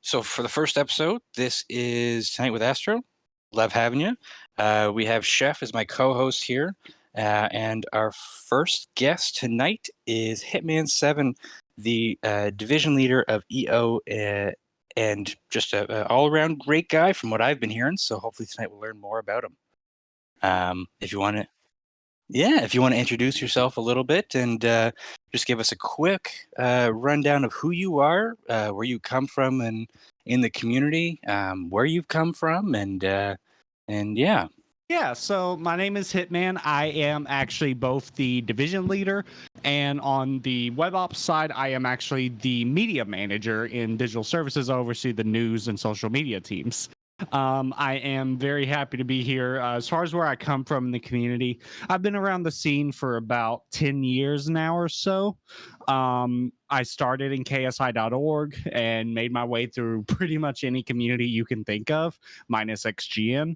So for the first episode, this is Tonight with Astro. Love having you. We have Chef as my co-host here, and our first guest tonight is Hitman 7, the division leader of EO, and just a all-around great guy from what I've been hearing. So hopefully tonight we'll learn more about him. If you want to Yeah, if you want to introduce yourself a little bit and just give us a quick rundown of who you are, where you come from, and in the community, where you've come from, and yeah. Yeah, so my name is Hitman. I am actually both the division leader and on the web ops side, I am actually the media manager in digital services. I oversee the news and social media teams. I am very happy to be here. As far as where I come from in the community, I've been around the scene for about 10 years now or so. I started in KSI.org and made my way through pretty much any community you can think of, minus XGN,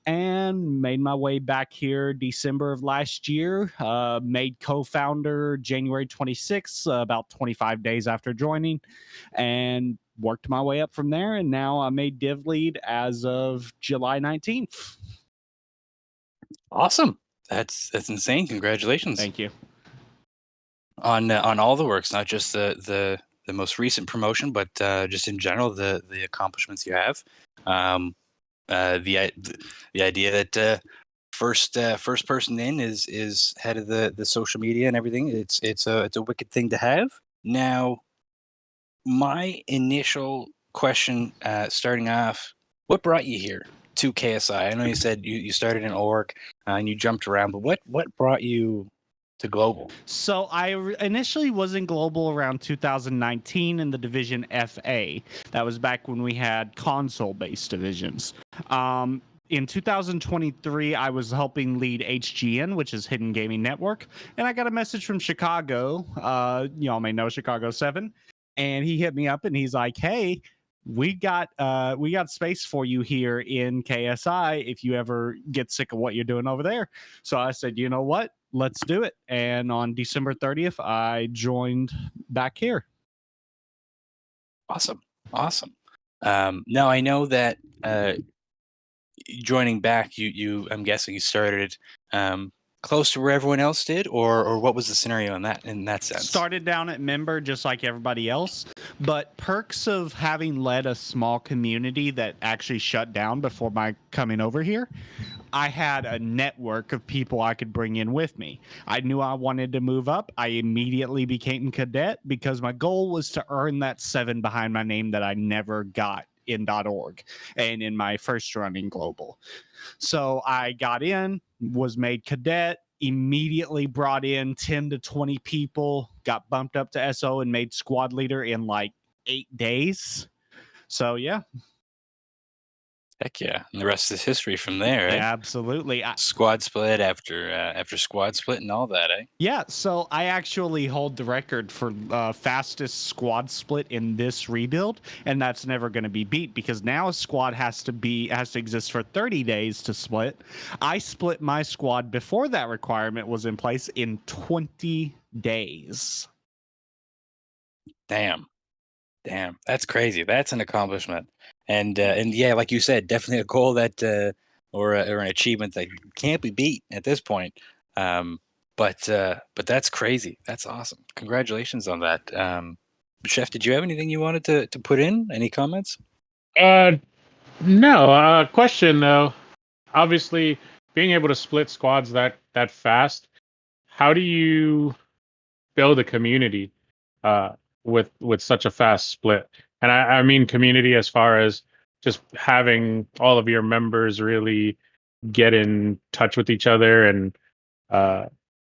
and made my way back here December of last year. Made co-founder January 26th, about 25 days after joining, and worked my way up from there. And now I made div lead as of July 19th. Awesome. That's insane. Congratulations Thank you. On all the works, not just the most recent promotion, but just in general the accomplishments you have. Um, the the idea that first person in is head of the social media and everything. It's a wicked thing to have. Now, my initial question, starting off, what brought you here to KSI? I know you said you started in org and you jumped around, but what brought you to global? So initially was in global around 2019 in the division FA. That was back when we had console-based divisions. In 2023, I was helping lead HGN, which is Hidden Gaming Network, and I got a message from Chicago. Y'all may know Chicago 7, and he hit me up and he's like, "Hey, we got space for you here in KSI if you ever get sick of what you're doing over there." So I said, you know what? Let's do it. And on December 30th, I joined back here. Awesome, awesome. Now I know that joining back, I'm guessing you started close to where everyone else did, or what was the scenario in that sense? Started down at member just like everybody else, but perks of having led a small community that actually shut down before my coming over here, I had a network of people I could bring in with me. I knew I wanted to move up. I immediately became cadet because my goal was to earn that 7 behind my name that I never got in .org and in my first run in global. So I got in, was made cadet, immediately brought in 10 to 20 people, got bumped up to SO and made squad leader in like 8 days. So yeah. Heck yeah, and the rest is history from there, eh? Absolutely. Squad split after squad split and all that, eh? Yeah, so I actually hold the record for fastest squad split in this rebuild, and that's never going to be beat because now a squad has to exist for 30 days to split. I split my squad before that requirement was in place in 20 days. Damn, that's crazy. That's an accomplishment, and yeah, like you said, definitely a goal that or an achievement that can't be beat at this point. Um, but that's crazy. That's awesome. Congratulations on that. Chef, did you have anything you wanted to put in? Any comments? Uh, no. Question though. Obviously, being able to split squads that fast, how do you build a community with such a fast split? And I mean community as far as just having all of your members really get in touch with each other and uh,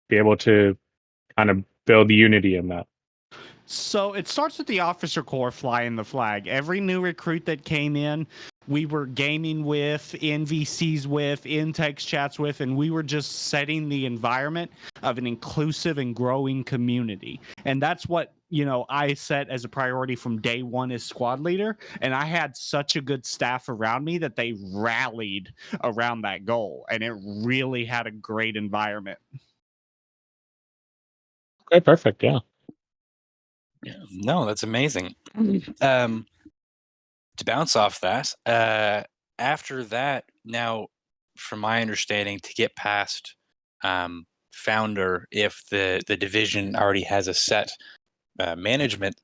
be able to kind of build unity in that. So it starts with the officer corps flying the flag. Every new recruit that came in, we were gaming with, in VCs with, in text chats with, and we were just setting the environment of an inclusive and growing community. And that's what, I set as a priority from day one as squad leader. And I had such a good staff around me that they rallied around that goal. And it really had a great environment. Okay, perfect. Yeah. Yeah, no, that's amazing. To bounce off that, after that, now, from my understanding, to get past founder, if the division already has a set management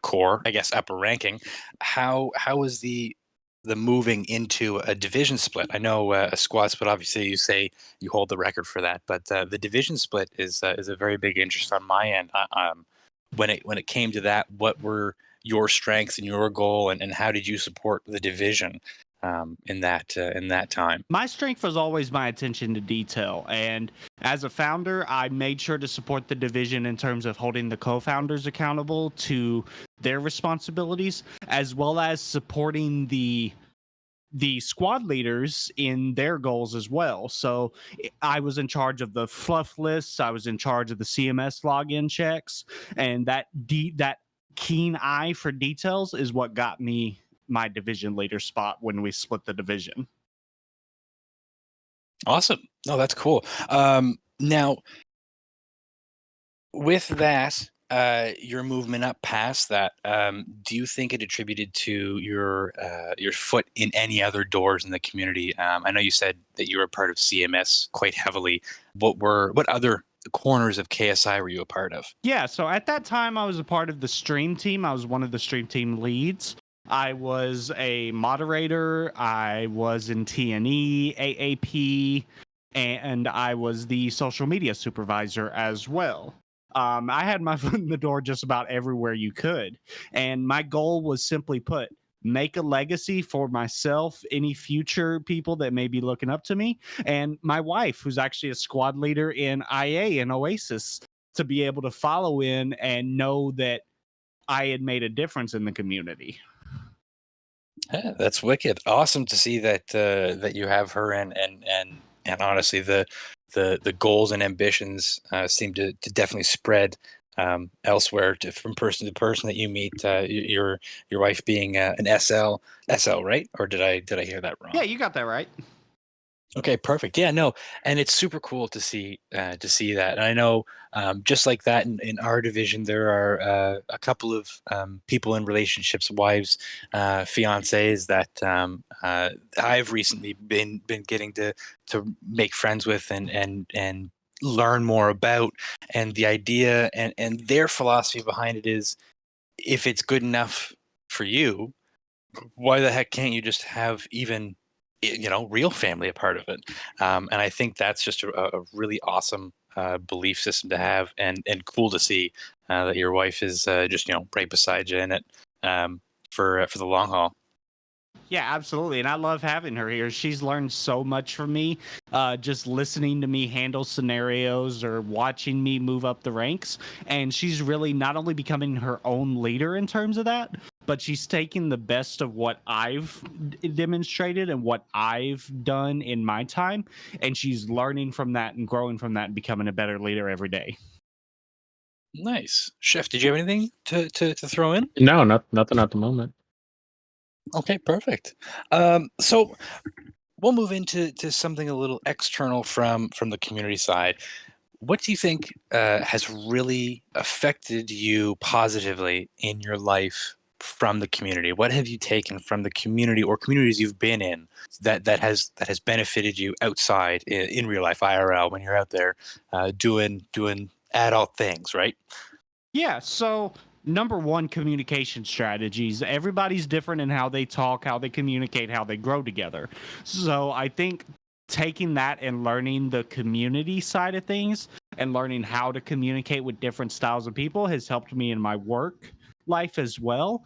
core, I guess upper ranking, how is the moving into a division split? I know a squad split. Obviously, you say you hold the record for that, but the division split is a very big interest on my end. When it came to that, what were your strengths and your goal, and how did you support the division in that time? My strength was always my attention to detail. And as a founder, I made sure to support the division in terms of holding the co founders accountable to their responsibilities, as well as supporting the squad leaders in their goals as well. So I was in charge of the fluff lists, I was in charge of the CMS login checks, and that keen eye for details is what got me my division leader spot when we split the division. Awesome. No, that's cool. Now, with that, your movement up past that, do you think it attributed to your foot in any other doors in the community? I know you said that you were a part of CMS quite heavily. What other corners of KSI were you a part of? Yeah, so at that time, I was a part of the stream team. I was one of the stream team leads. I was a moderator. I was in TNE, AAP, and I was the social media supervisor as well. I had my foot in the door just about everywhere you could. And my goal was simply put, make a legacy for myself, any future people that may be looking up to me, and my wife, who's actually a squad leader in IA and Oasis, to be able to follow in and know that I had made a difference in the community. Yeah, that's wicked. Awesome to see that you have her, and honestly, the goals and ambitions seem to definitely spread elsewhere from person to person that you meet. Your wife being an SL, right? Or did I hear that Yeah, wrong? you got that right. Okay, perfect. Yeah, no, and it's super cool to see that. And I know, just like that in our division, there are a couple of people in relationships, wives, fiancés that I've recently been getting to make friends with and learn more about. And the idea and their philosophy behind it is, if it's good enough for you, why the heck can't you just have even real family a part of it? And I think that's just a really awesome belief system to have, and cool to see that your wife is just right beside you in it, for the long haul. Yeah, absolutely. And I love having her here. She's learned so much from me, just listening to me handle scenarios or watching me move up the ranks. And she's really not only becoming her own leader in terms of that, but she's taking the best of what I've demonstrated and what I've done in my time. And she's learning from that and growing from that and becoming a better leader every day. Nice. Chef, did you have anything to throw in? No, nothing at the moment. Okay, perfect. So we'll move into something a little external from the community side. What do you think has really affected you positively in your life from the community? What have you taken from the community or communities you've been in that has benefited you outside in real life IRL when you're out there doing adult things, right? Yeah, so number one, communication strategies. Everybody's different in how they talk, how they communicate, how they grow together. So I think taking that and learning the community side of things and learning how to communicate with different styles of people has helped me in my work life as well.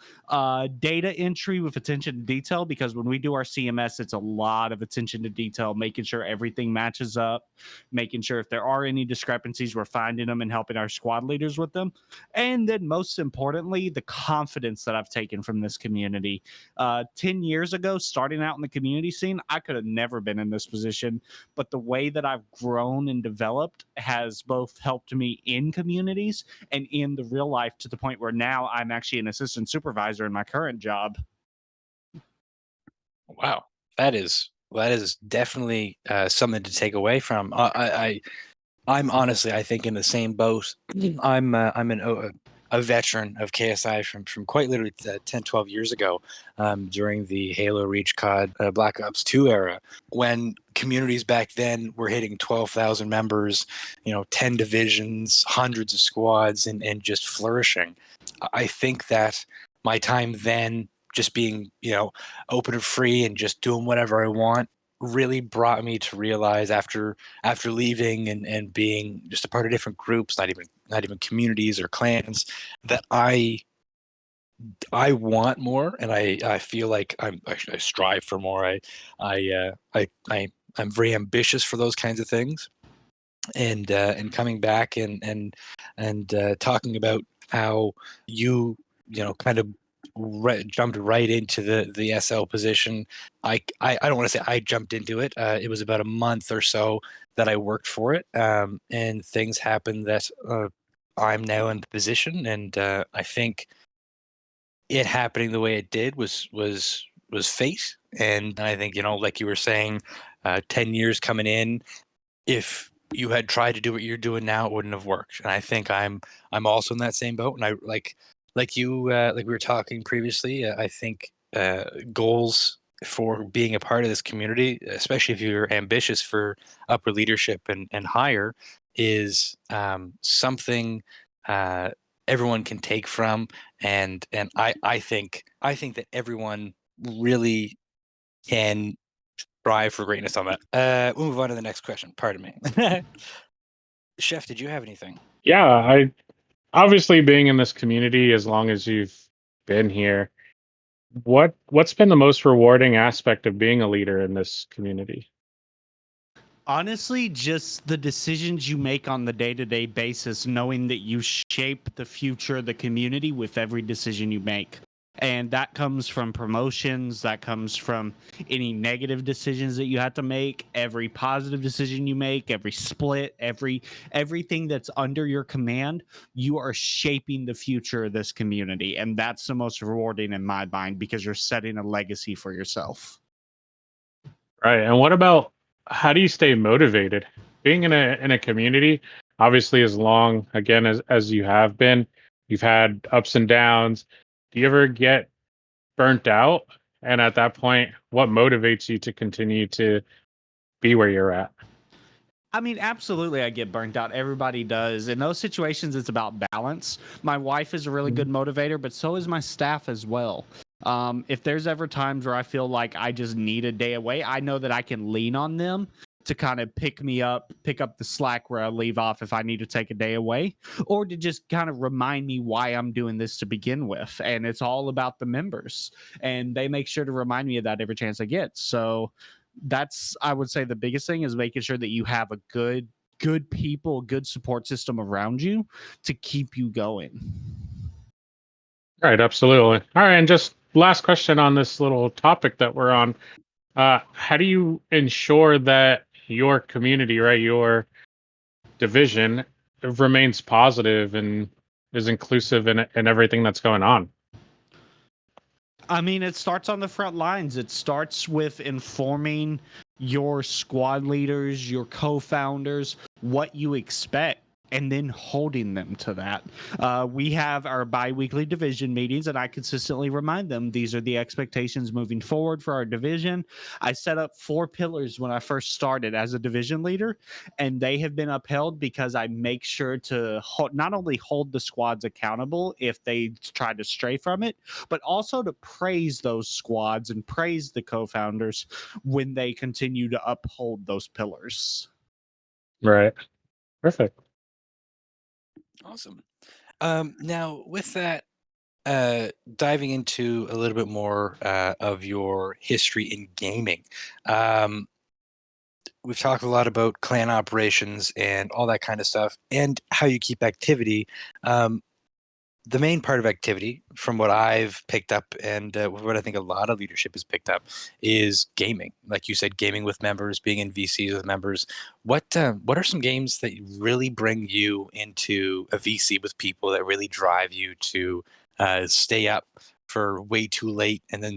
Data entry with attention to detail, because when we do our CMS, it's a lot of attention to detail, making sure everything matches up, making sure if there are any discrepancies, we're finding them and helping our squad leaders with them. And then, most importantly, the confidence that I've taken from this community. 10 years ago, starting out in the community scene, I could have never been in this position. But the way that I've grown and developed has both helped me in communities and in the real life, to the point where now I'm actually an assistant supervisor in my current job. Wow, that is definitely something to take away from. I'm honestly, I think, in the same boat. I'm an a veteran of KSI from quite literally 10, 12 years ago, during the Halo Reach COD Black Ops 2 era, when communities back then were hitting 12,000 members, 10 divisions, hundreds of squads, and just flourishing. I think that my time then, just being, open and free and just doing whatever I want, really brought me to realize after leaving and being just a part of different groups, not even communities or clans, that I want more, and I feel like I strive for more. I'm very ambitious for those kinds of things, and coming back and talking about how you kind of jumped right into the SL position. I don't want to say I jumped into it. It was about a month or so that I worked for it, and things happened that I'm now in the position, and I think it happening the way it did was fate. And I think, like you were saying, 10 years coming in, if you had tried to do what you're doing now, it wouldn't have worked. And I think I'm also in that same boat. And I like you like we were talking previously. I think goals for being a part of this community, especially if you're ambitious for upper leadership and higher, is something uh, everyone can take from. And I think that everyone really can strive for greatness on that. We'll move on to the next question. Pardon me. Chef, did you have anything? Yeah, I obviously being in this community as long as you've been here, what's been the most rewarding aspect of being a leader in this community? Honestly, just the decisions you make on the day-to-day basis, knowing that you shape the future of the community with every decision you make. And that comes from promotions, that comes from any negative decisions that you have to make, every positive decision you make, every split, everything that's under your command, you are shaping the future of this community. And that's the most rewarding in my mind because you're setting a legacy for yourself. Right. And what about how do you stay motivated? Being in a community, obviously as long again as you have been, you've had ups and downs. Do you ever get burnt out? And at that point, what motivates you to continue to be where you're at? I mean, absolutely, I get burnt out. Everybody does. In those situations, it's about balance. My wife is a really good Mhm. motivator, but so is my staff as well. If there's ever times where I feel like I just need a day away, I know that I can lean on them to kind of pick me up, pick up the slack where I leave off if I need to take a day away, or to just kind of remind me why I'm doing this to begin with. And it's all about the members, and they make sure to remind me of that every chance I get. So that's, I would say, the biggest thing is making sure that you have a good people, good support system around you to keep you going. Right, absolutely. All right, and just last question on this little topic that we're on. How do you ensure that your community, right, your division remains positive and is inclusive in everything that's going on? I mean, it starts on the front lines. It starts with informing your squad leaders, your co-founders, what you expect, and then holding them to that. We have our bi-weekly division meetings, and I consistently remind them these are the expectations moving forward for our division. I set up 4 pillars when I first started as a division leader, and they have been upheld because I make sure to not only hold the squads accountable if they try to stray from it, but also to praise those squads and praise the co-founders when they continue to uphold those pillars. Right. Perfect. Awesome. Now, with that, diving into a little bit more of your history in gaming, um, we've talked a lot about clan operations and all that kind of stuff, and how you keep activity. Um, the main part of activity, from what I've picked up and what I think a lot of leadership has picked up, is gaming. Like you said, gaming with members, being in VCs with members. What are some games that really bring you into a VC with people that really drive you to stay up for way too late, and then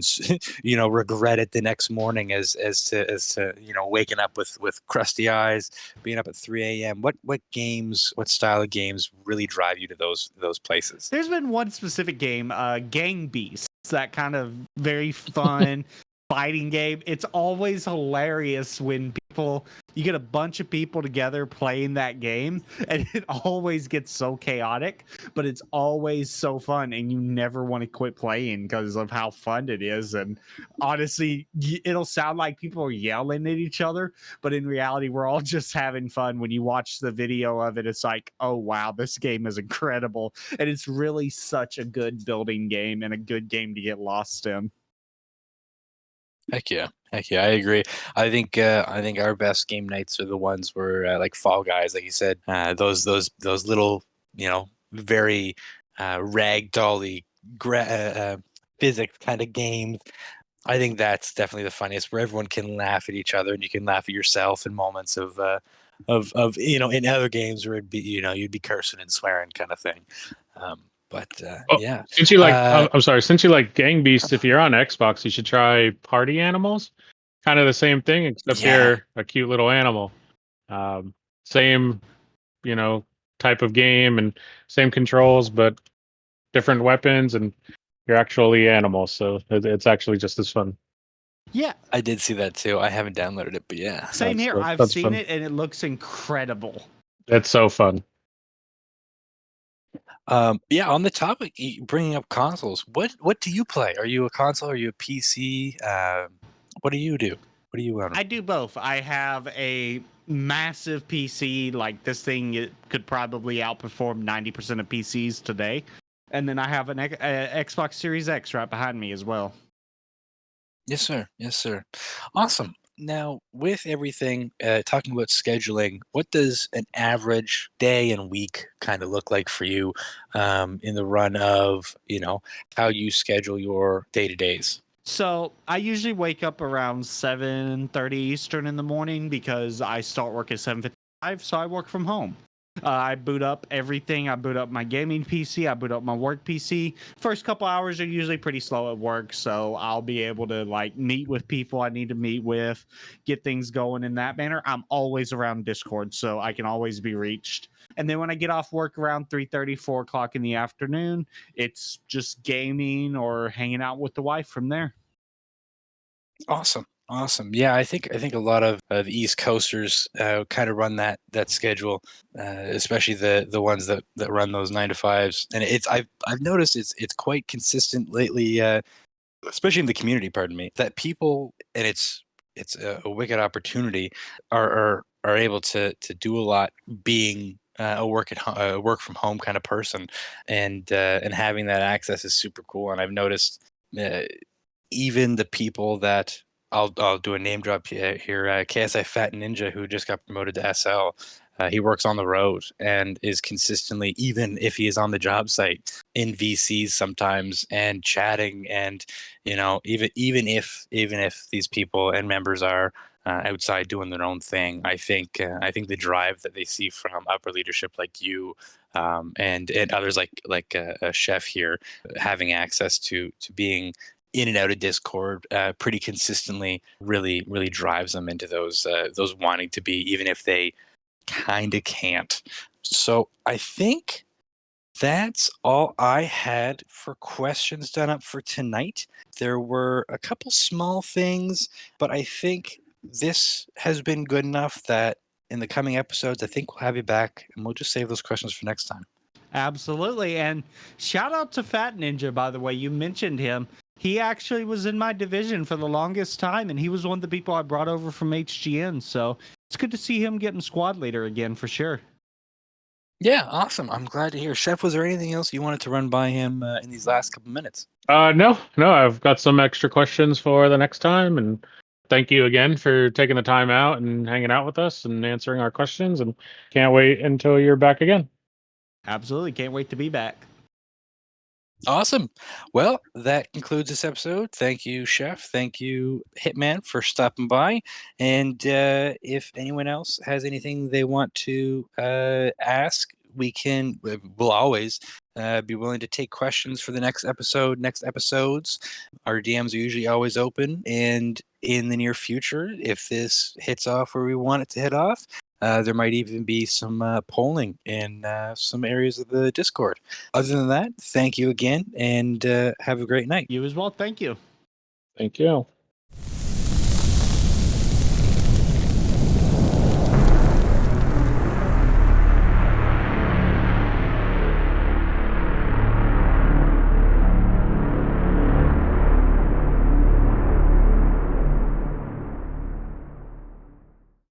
regret it the next morning as to waking up with crusty eyes, being up at 3 a.m. What games, what style of games really drive you to those places? There's been one specific game, Gang Beasts, that kind of very fun fighting game. It's always hilarious when you get a bunch of people together playing that game, and it always gets so chaotic, but it's always so fun, and you never want to quit playing because of how fun it is. And honestly, it'll sound like people are yelling at each other, but in reality, we're all just having fun. When you watch the video of it, it's like, oh wow, this game is incredible, and it's really such a good building game and a good game to get lost in. Heck yeah, I agree. I think our best game nights are the ones where like Fall Guys, like you said, those little very ragdolly physics kind of games. I think that's definitely the funniest, where everyone can laugh at each other and you can laugh at yourself in moments of in other games where it'd be you'd be cursing and swearing kind of thing. But Oh, yeah, since you like, uh, I'm sorry, since you like Gang Beasts, if you're on Xbox, you should try Party Animals. Kind of the same thing, except yeah. you're a cute little animal. Same, you know, type of game and same controls, but different weapons, and you're actually animals. So it's actually just as fun. Yeah, I did see that too. I haven't downloaded it, but yeah. same here. I've That's seen fun. it, and it looks incredible. It's so fun. Yeah, on the topic, bringing up consoles, what do you play? Are you a console? Are you a PC? What do you do? What do you own? I do both. I have a massive PC. Like, this thing, it could probably outperform 90% of PCs today. And then I have an Xbox Series X right behind me as well. Yes, sir. Yes, sir. Awesome. Now, with everything, talking about scheduling, what does an average day and week kind of look like for you in the run of, how you schedule your day-to-days? So I usually wake up around 7:30 Eastern in the morning because I start work at 7:55. So I work from home. I boot up everything. I boot up my gaming PC. I boot up my work PC. First couple hours are usually pretty slow at work, so I'll be able to like meet with people I need to meet with, get things going in that manner. I'm always around Discord, so I can always be reached. And then when I get off work around 3:30, 4 o'clock in the afternoon, it's just gaming or hanging out with the wife from there. Awesome. Awesome. Yeah, I think a lot of the East Coasters kind of run that schedule, especially the ones that run those 9 to 5s. And I've noticed it's quite consistent lately, especially in the community. Pardon me, that people, and it's a wicked opportunity, are able to do a lot being a work from home kind of person, and having that access is super cool. And I've noticed. Even the people that I'll do a name drop here. KSI Fat Ninja, who just got promoted to SL, he works on the road and is consistently, even if he is on the job site, in VCs sometimes and chatting. And even if these people and members are outside doing their own thing, I think the drive that they see from upper leadership like you. And others like a chef here, having access to being in and out of Discord pretty consistently really drives them into those wanting to be, even if they kind of can't. So I think that's all I had for questions done up for tonight. There were a couple small things, but I think this has been good enough that in the coming episodes, I think we'll have you back and we'll just save those questions for next time. Absolutely. And shout out to Fat Ninja, by the way. You mentioned him. He actually was in my division for the longest time, and he was one of the people I brought over from HGN. So it's good to see him getting squad leader again for sure. Yeah, awesome. I'm glad to hear. Chef, was there anything else you wanted to run by him in these last couple minutes? No, I've got some extra questions for the next time, and thank you again for taking the time out and hanging out with us and answering our questions. And can't wait until you're back again. Absolutely. Can't wait to be back. Awesome. Well, that concludes this episode. Thank you, Chef. Thank you, Hitman, for stopping by. And if anyone else has anything they want to ask, we'll always be willing to take questions for the next episodes. Our DMs are usually always open, and in the near future, if this hits off where we want it to hit off, there might even be some polling in some areas of the Discord. Other than that, thank you again, and have a great night. You as well. Thank you. Thank you.